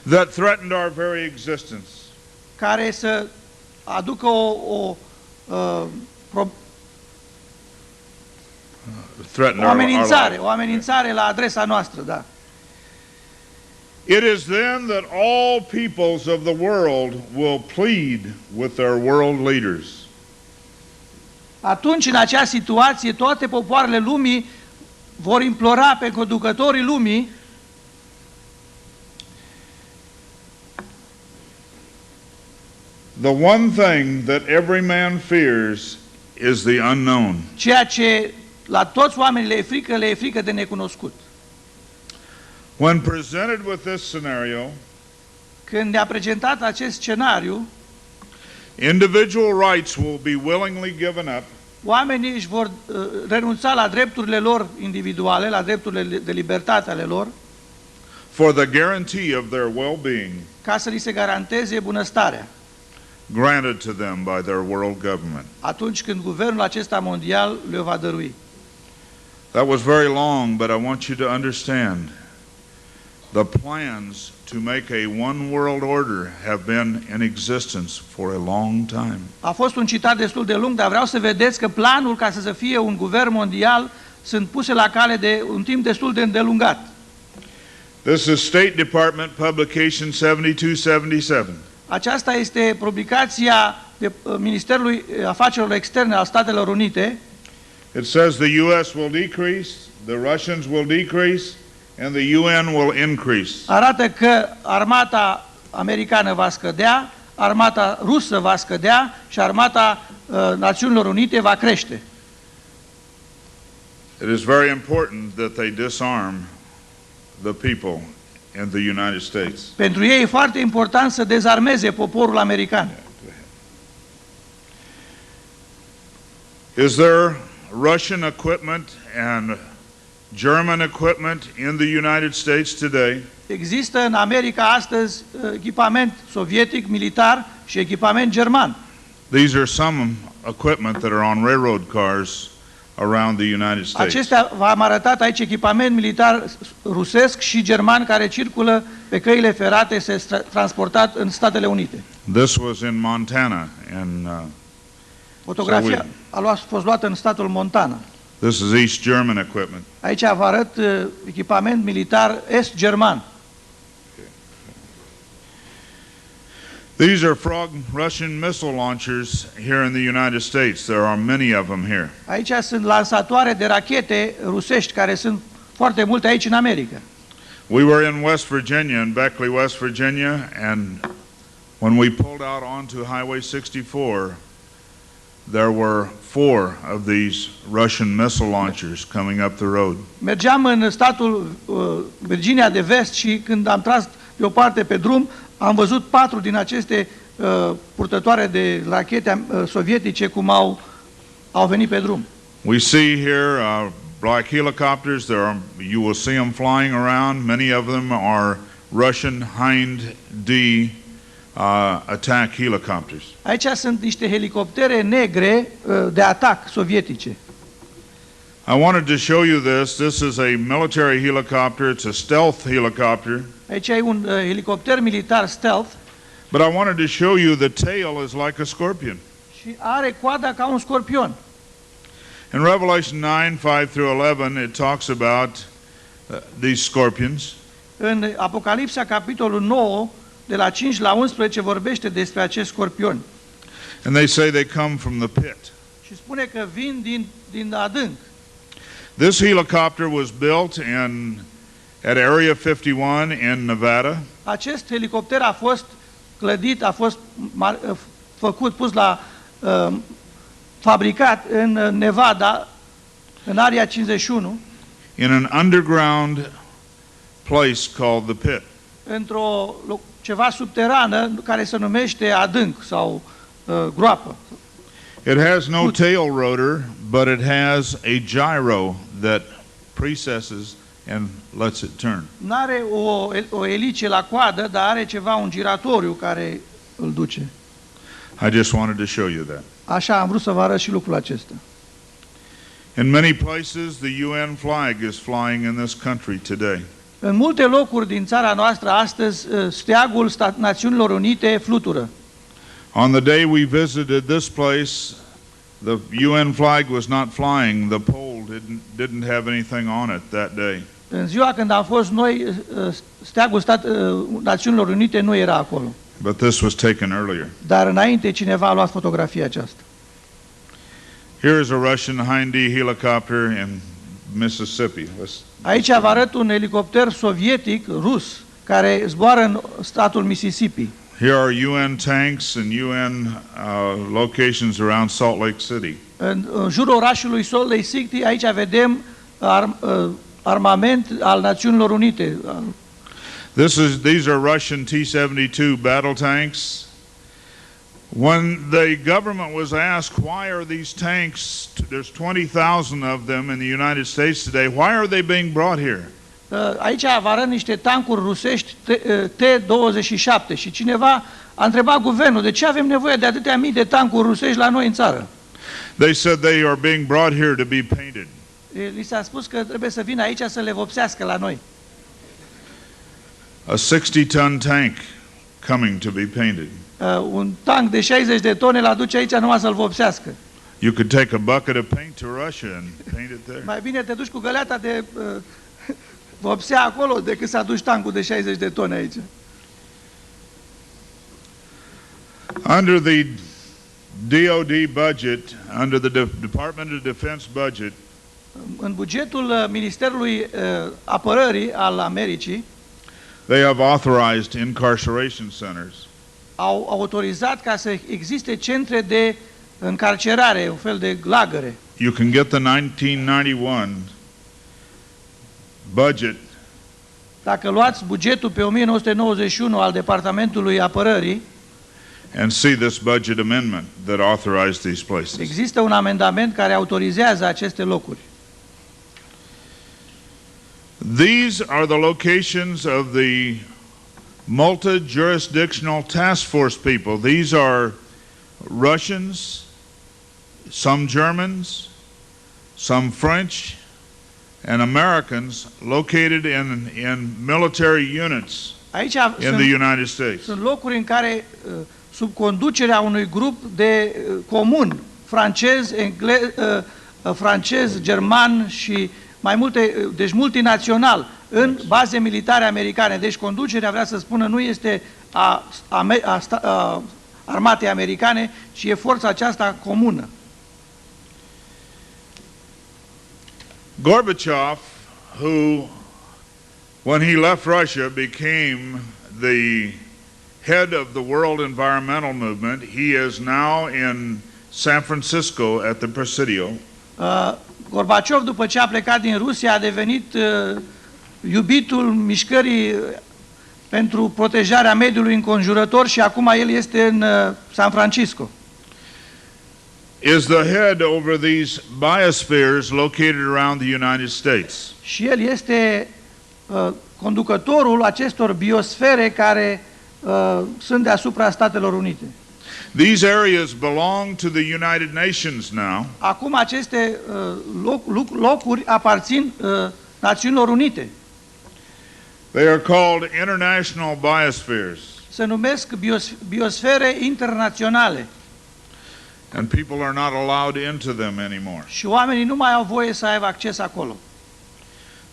that threatened our very existence. care să aducă o Threatened o amenințare la adresa noastră, da. It is then that all peoples of the world will plead with their world leaders. Atunci, în acea situație, toate popoarele lumii vor implora pe conducătorii lumii The one thing that every man fears is the unknown. ceea ce la toți oamenii le e frică de necunoscut. When presented with this scenario, Când ne-a prezentat acest scenariu, individual rights will be willingly given up oamenii își vor renunța la drepturile lor individuale, la drepturile de libertate ale lor, for the guarantee of their well-being ca să li se garanteze bunăstarea. granted to them by their world government. Atunci când guvernul acesta mondial le va dărui. That was very long, but I want you to understand the plans to make a one world order have been in existence for a long time. A fost un citat destul de lung, dar vreau să vedeți că planul ca să fie un guvern mondial sunt puse la cale de un timp destul de îndelungat. This is State Department Publication 7277. Aceasta este publicația de Ministerului Afacerilor Externe al Statelor Unite. It says the US will decrease, the Russians will decrease, and the UN will increase. Arată că armata americană va scădea, armata rusă va scădea și armata Națiunilor Unite va crește. It is very important that they disarm the people in the United States. Pentru ei e foarte important să dezarmeze poporul american. Is there Russian equipment and German equipment in the United States today? Există în America astăzi echipament sovietic, militar și echipament german. These are some equipment that are on railroad cars around the United States. Acestea, v-am arătat aici echipament militar rusesc și german care circulă pe căile ferate, se transportat în Statele Unite. This was in Montana, and Fotografia a fost luată în statul Montana. this is East German equipment. Aici vă arăt echipament militar est-german. These are Frog Russian missile launchers here in the United States. There are many of them here. Aici sunt lansatoare de rachete rusești, care sunt foarte multe aici în America. We were in West Virginia, in Beckley, West Virginia, and when we pulled out onto Highway 64, there were 4 of these Russian missile launchers coming up the road. Mergeam în statul Virginia de Vest și când am tras pe o parte pe drum, am văzut 4 din aceste purtătoare de rachete sovietice cum au venit pe drum. We see here black helicopters. You will see them flying around. Many of them are Russian Hind D attack helicopters. Aici sunt niște helicoptere negre de atac sovietice. I wanted to show you this. This is a military helicopter. It's a stealth helicopter. Aici e un helicopter militar stealth. But I wanted to show you the tail is like a scorpion. Și are coada ca un scorpion. In Revelation 9:5-11, it talks about these scorpions. În Apocalipsa, capitolul 9, de la 5 la 11, vorbește despre acest scorpion. And they say they come from the pit. Și spune că vin din adânc. This helicopter was built at Area 51 in Nevada. Acest helicopter a fost clădit, a fost pus la fabricat în Nevada, în Area 51, in an underground place called the pit. într-o ceva subterană care se numește adânc sau groapă. It has no tail rotor, but it has a gyro that precesses and lets it turn. N-are o elice la coadă, dar are ceva, un giratoriu care îl duce. I just wanted to show you that. Așa am vrut să vă arăt și lucrul acesta. In many places, the UN flag is flying in this country today. În multe locuri din țara noastră astăzi steagul Națiunilor Unite flutură. On the day we visited this place, the UN flag was not flying. The pole didn't have anything on it that day. În ziua când am fost noi, steagul Națiunilor Unite nu era acolo. But this was taken earlier. Dar înainte cineva a luat fotografia aceasta. Here is a Russian Hind-D helicopter in Mississippi. Aici vă arăt un elicopter sovietic rus care zboară în statul Mississippi. Here are UN tanks and UN locations around Salt Lake City. În jurul orașului Salt Lake City, aici vedem armament al Națiunilor Unite. These are Russian T-72 battle tanks. When the government was asked, why are these tanks, there's 20,000 of them in the United States today, why are they being brought here? Aici vă arăt niște tancuri rusești T-27 și cineva a întrebat guvernul, de ce avem nevoie de atâtea mii de tancuri rusești la noi în țară? They said they are being brought here to be painted. Li s-a spus că trebuie să vină aici să le vopsească la noi. A 60-ton tank coming to be painted. Un tank de 60 de tone îl aduce aici numai să-l vopsească. You could take a bucket of paint to Russia and paint it there. Mai bine te duci cu găleata de vopsea acolo decât să aduci tancul de 60 de tone aici. Under the DoD budget, under the Department of Defense budget, în bugetul Ministerului Apărării al Americii, they have authorized incarceration centers. Au autorizat ca să existe centre de încarcerare, un fel de lagăre. You can get the 1991 budget. Dacă luați bugetul pe 1991 al Departamentului Apărării, and see this budget amendment that authorized these places. există un amendament care autorizează aceste locuri. These are the locations of the multi-jurisdictional task force people. These are Russians, some Germans, some French, and Americans located in military units Aici in the United States. sunt locuri în care, sub conducerea unui grup de comun, francez, german și mai multe, deci multinațional, în baze militare americane. Deci conducerea, vrea să spună, nu este a armatei americane, ci e forța aceasta comună. Gorbachev, who, when he left Russia, became the head of the World Environmental Movement, he is now in San Francisco at the Presidio. Gorbaciov, după ce a plecat din Rusia, a devenit iubitul mișcării pentru protejarea mediului înconjurător și acum el este în San Francisco. Is the head over these biospheres located around the United States. Și el este conducătorul acestor biosfere care sunt deasupra Statelor Unite. These areas belong to the United Nations now. Acum aceste locuri aparțin Națiunilor Unite. They are called international biospheres. Se numesc biosfere internaționale. And people are not allowed into them anymore. Și oamenii nu mai au voie să aibă acces acolo.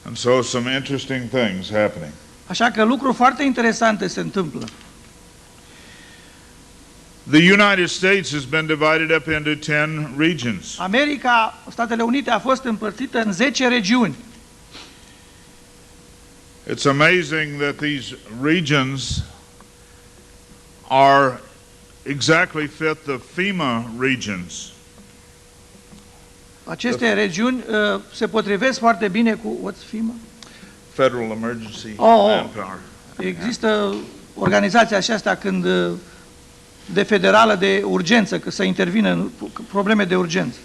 And so some interesting things happening. Așa că lucruri foarte interesante se întâmplă. The United States has been divided up into 10 regions. America, Statele Unite, a fost împărțită în 10 regiuni. It's amazing that these regions are exactly fit the FEMA regions. Aceste regiuni se potrivesc foarte bine cu what's FEMA? Federal Emergency Manpower. Există organizația aceasta când de federală de urgență, că să intervină în probleme de urgență.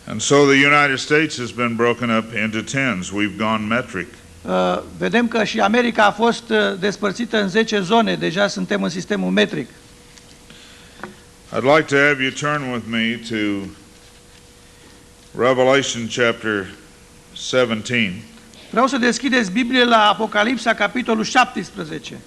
And so the United States has been broken up into tens. We've gone metric. Vedem că și America a fost despărțită în 10 zone, deja suntem în sistemul metric. I'd like to have you turn with me to Revelation chapter 17. Vreau să deschideți Biblie la Apocalipsa, capitolul 17.